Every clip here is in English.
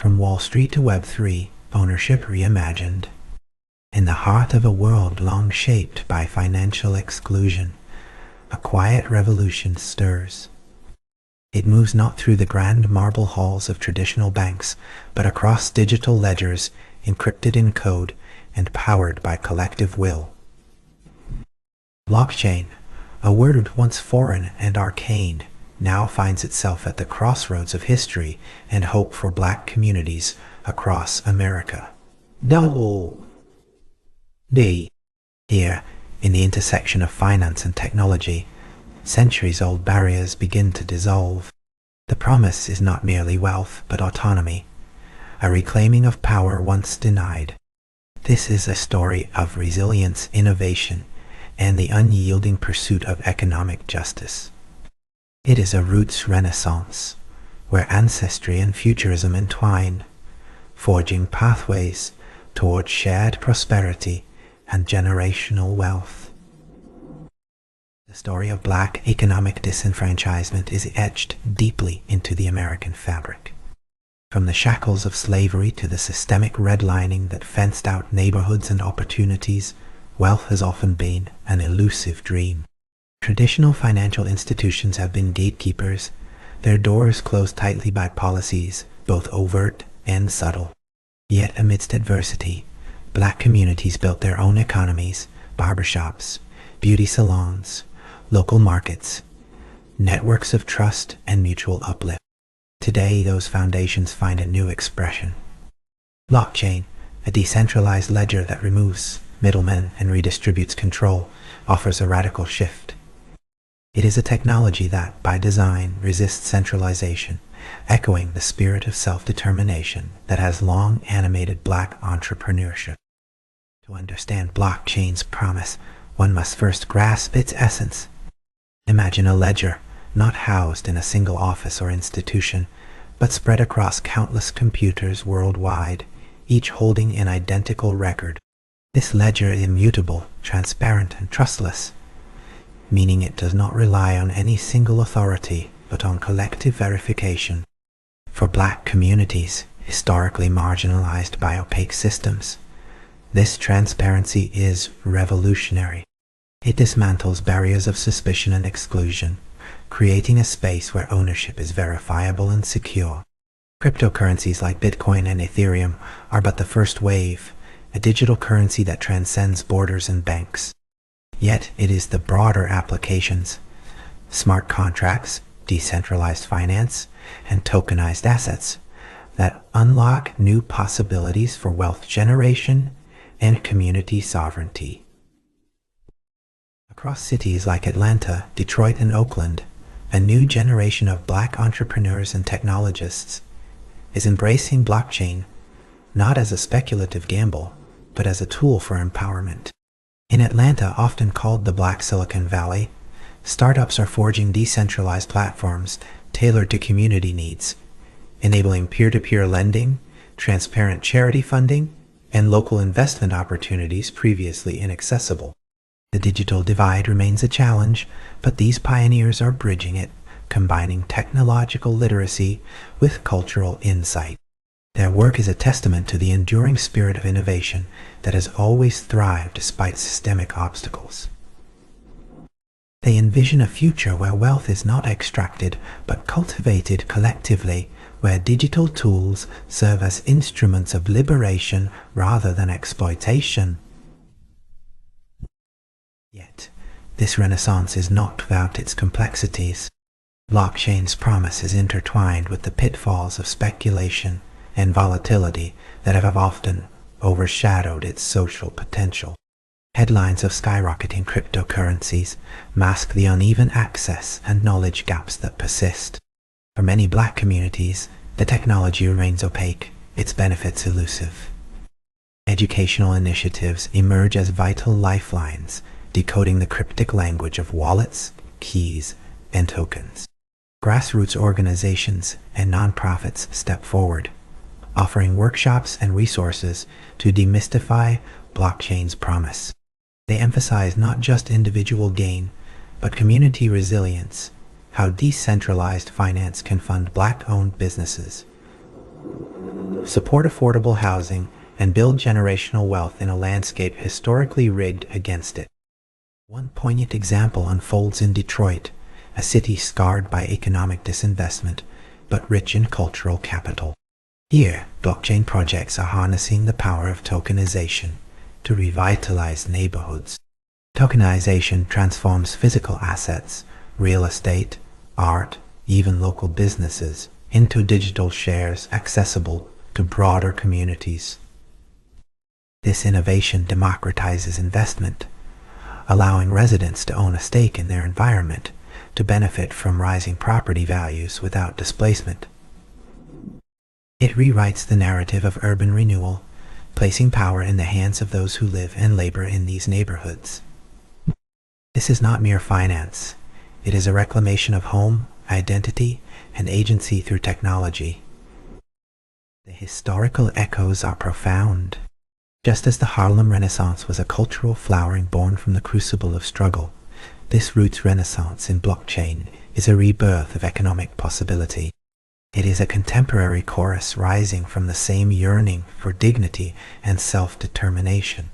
From Wall Street to Web3, ownership reimagined. In the heart of a world long shaped by financial exclusion, a quiet revolution stirs. It moves not through the grand marble halls of traditional banks, but across digital ledgers encrypted in code and powered by collective will. Blockchain, a word once foreign and arcane, now finds itself at the crossroads of history and hope for Black communities across America. Double D. Here, in the intersection of finance and technology, centuries-old barriers begin to dissolve. The promise is not merely wealth, but autonomy, a reclaiming of power once denied. This is a story of resilience, innovation, and the unyielding pursuit of economic justice. It is a roots renaissance, where ancestry and futurism entwine, forging pathways toward shared prosperity and generational wealth. The story of Black economic disenfranchisement is etched deeply into the American fabric. From the shackles of slavery to the systemic redlining that fenced out neighborhoods and opportunities, wealth has often been an elusive dream. Traditional financial institutions have been gatekeepers, their doors closed tightly by policies, both overt and subtle. Yet amidst adversity, Black communities built their own economies, barbershops, beauty salons, local markets, networks of trust and mutual uplift. Today, those foundations find a new expression. Blockchain, a decentralized ledger that removes middlemen and redistributes control, offers a radical shift. It is a technology that, by design, resists centralization, echoing the spirit of self-determination that has long animated Black entrepreneurship. To understand blockchain's promise, one must first grasp its essence. Imagine a ledger, not housed in a single office or institution, but spread across countless computers worldwide, each holding an identical record. This ledger is immutable, transparent, and trustless, meaning it does not rely on any single authority, but on collective verification. For Black communities, historically marginalized by opaque systems, this transparency is revolutionary. It dismantles barriers of suspicion and exclusion, creating a space where ownership is verifiable and secure. Cryptocurrencies like Bitcoin and Ethereum are but the first wave, a digital currency that transcends borders and banks. Yet it is the broader applications, smart contracts, decentralized finance, and tokenized assets that unlock new possibilities for wealth generation and community sovereignty. Across cities like Atlanta, Detroit, and Oakland, a new generation of Black entrepreneurs and technologists is embracing blockchain not as a speculative gamble, but as a tool for empowerment. In Atlanta, often called the Black Silicon Valley, startups are forging decentralized platforms tailored to community needs, enabling peer-to-peer lending, transparent charity funding, and local investment opportunities previously inaccessible. The digital divide remains a challenge, but these pioneers are bridging it, combining technological literacy with cultural insight. Their work is a testament to the enduring spirit of innovation that has always thrived despite systemic obstacles. They envision a future where wealth is not extracted but cultivated collectively, where digital tools serve as instruments of liberation rather than exploitation. Yet, this renaissance is not without its complexities. Blockchain's promise is intertwined with the pitfalls of speculation and volatility that have often overshadowed its social potential. Headlines of skyrocketing cryptocurrencies mask the uneven access and knowledge gaps that persist. For many Black communities, the technology remains opaque, its benefits elusive. Educational initiatives emerge as vital lifelines, decoding the cryptic language of wallets, keys, and tokens. Grassroots organizations and nonprofits step forward, offering workshops and resources to demystify blockchain's promise. They emphasize not just individual gain, but community resilience, how decentralized finance can fund Black-owned businesses, Support affordable housing and build generational wealth in a landscape historically rigged against it. One poignant example unfolds in Detroit, a city scarred by economic disinvestment, but rich in cultural capital. Here, blockchain projects are harnessing the power of tokenization to revitalize neighborhoods. Tokenization transforms physical assets, real estate, art, even local businesses, into digital shares accessible to broader communities. This innovation democratizes investment, allowing residents to own a stake in their environment to benefit from rising property values without displacement. It rewrites the narrative of urban renewal, placing power in the hands of those who live and labor in these neighborhoods. This is not mere finance. It is a reclamation of home, identity, and agency through technology. The historical echoes are profound. Just as the Harlem Renaissance was a cultural flowering born from the crucible of struggle, this roots renaissance in blockchain is a rebirth of economic possibility. It is a contemporary chorus rising from the same yearning for dignity and self-determination.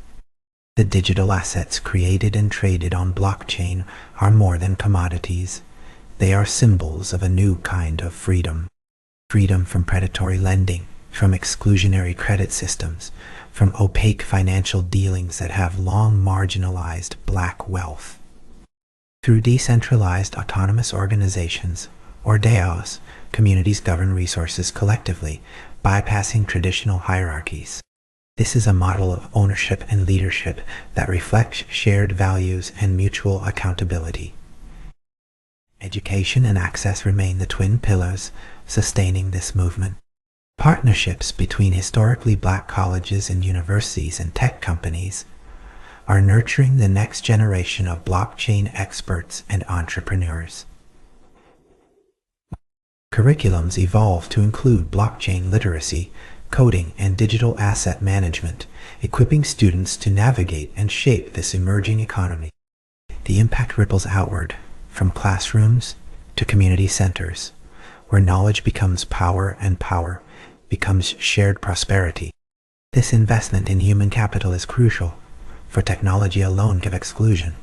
The digital assets created and traded on blockchain are more than commodities. They are symbols of a new kind of freedom. Freedom from predatory lending, from exclusionary credit systems, from opaque financial dealings that have long marginalized black wealth. Through decentralized autonomous organizations, or DAOs, communities govern resources collectively, bypassing traditional hierarchies. This is a model of ownership and leadership that reflects shared values and mutual accountability. Education and access remain the twin pillars sustaining this movement. Partnerships between historically black colleges and universities and tech companies are nurturing the next generation of blockchain experts and entrepreneurs. Curriculums evolve to include blockchain literacy, coding, and digital asset management, equipping students to navigate and shape this emerging economy. The impact ripples outward, from classrooms to community centers, where knowledge becomes power and power becomes shared prosperity. This investment in human capital is crucial, for technology alone gives exclusion.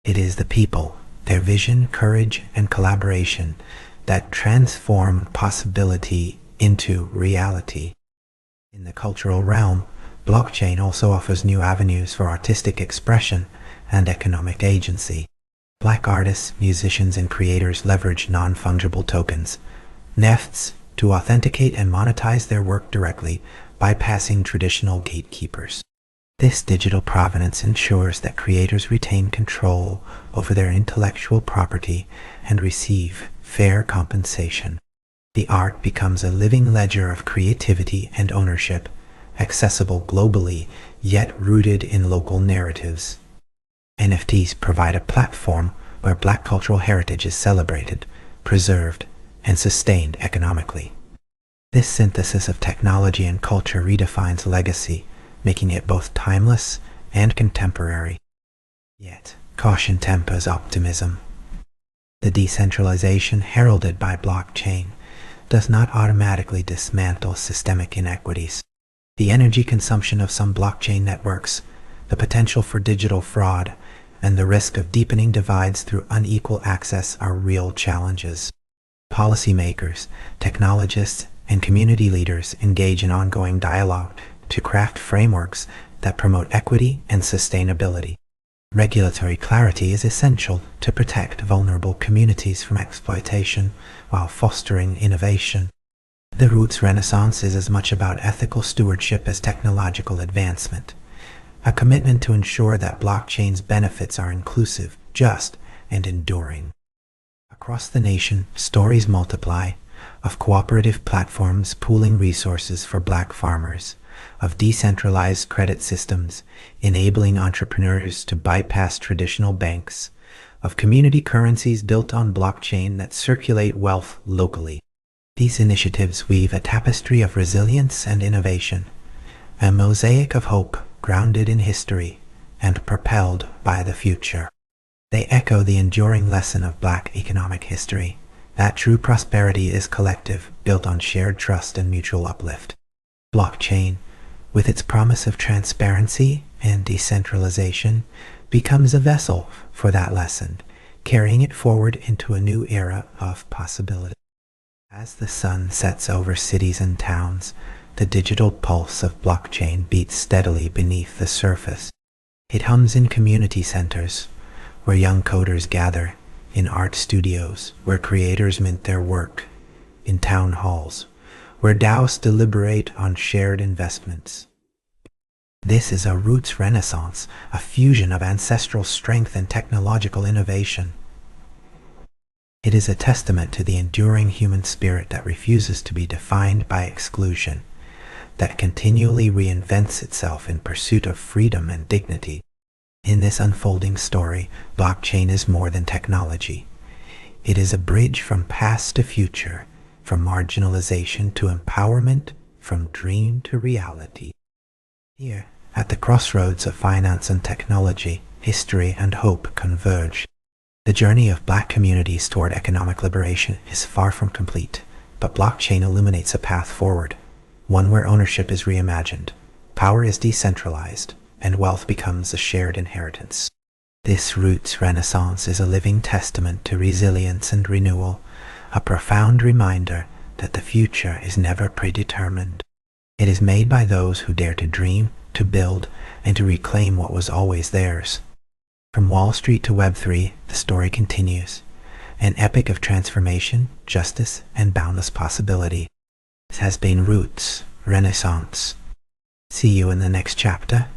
It is the people, their vision, courage, and collaboration that transform possibility into reality. In the cultural realm, blockchain also offers new avenues for artistic expression and economic agency. Black artists, musicians, and creators leverage non-fungible tokens, NFTs, to authenticate and monetize their work directly, bypassing traditional gatekeepers. This digital provenance ensures that creators retain control over their intellectual property and receive fair compensation. The art becomes a living ledger of creativity and ownership, accessible globally, yet rooted in local narratives. NFTs provide a platform where Black cultural heritage is celebrated, preserved, and sustained economically. This synthesis of technology and culture redefines legacy, making it both timeless and contemporary. Yet, caution tempers optimism. The decentralization heralded by blockchain does not automatically dismantle systemic inequities. The energy consumption of some blockchain networks, the potential for digital fraud, and the risk of deepening divides through unequal access are real challenges. Policymakers, technologists, and community leaders engage in ongoing dialogue to craft frameworks that promote equity and sustainability. Regulatory clarity is essential to protect vulnerable communities from exploitation while fostering innovation. The Roots Renaissance is as much about ethical stewardship as technological advancement, a commitment to ensure that blockchain's benefits are inclusive, just, and enduring. Across the nation, stories multiply of cooperative platforms pooling resources for Black farmers, of decentralized credit systems enabling entrepreneurs to bypass traditional banks, of community currencies built on blockchain that circulate wealth locally. These initiatives weave a tapestry of resilience and innovation, a mosaic of hope grounded in history and propelled by the future. They echo the enduring lesson of Black economic history, that true prosperity is collective, built on shared trust and mutual uplift. Blockchain, with its promise of transparency and decentralization, becomes a vessel for that lesson, carrying it forward into a new era of possibility. As the sun sets over cities and towns, the digital pulse of blockchain beats steadily beneath the surface. It hums in community centers, where young coders gather, in art studios, where creators mint their work, in town halls, where DAOs deliberate on shared investments. This is a roots renaissance, a fusion of ancestral strength and technological innovation. It is a testament to the enduring human spirit that refuses to be defined by exclusion, that continually reinvents itself in pursuit of freedom and dignity. In this unfolding story, blockchain is more than technology. It is a bridge from past to future, from marginalization to empowerment, from dream to reality. Here, at the crossroads of finance and technology, history and hope converge. The journey of Black communities toward economic liberation is far from complete, but blockchain illuminates a path forward, one where ownership is reimagined, power is decentralized, and wealth becomes a shared inheritance. This roots renaissance is a living testament to resilience and renewal, a profound reminder that the future is never predetermined. It is made by those who dare to dream, to build, and to reclaim what was always theirs. From Wall Street to Web3, the story continues, an epic of transformation, justice, and boundless possibility. This has been Roots Renaissance. See you in the next chapter.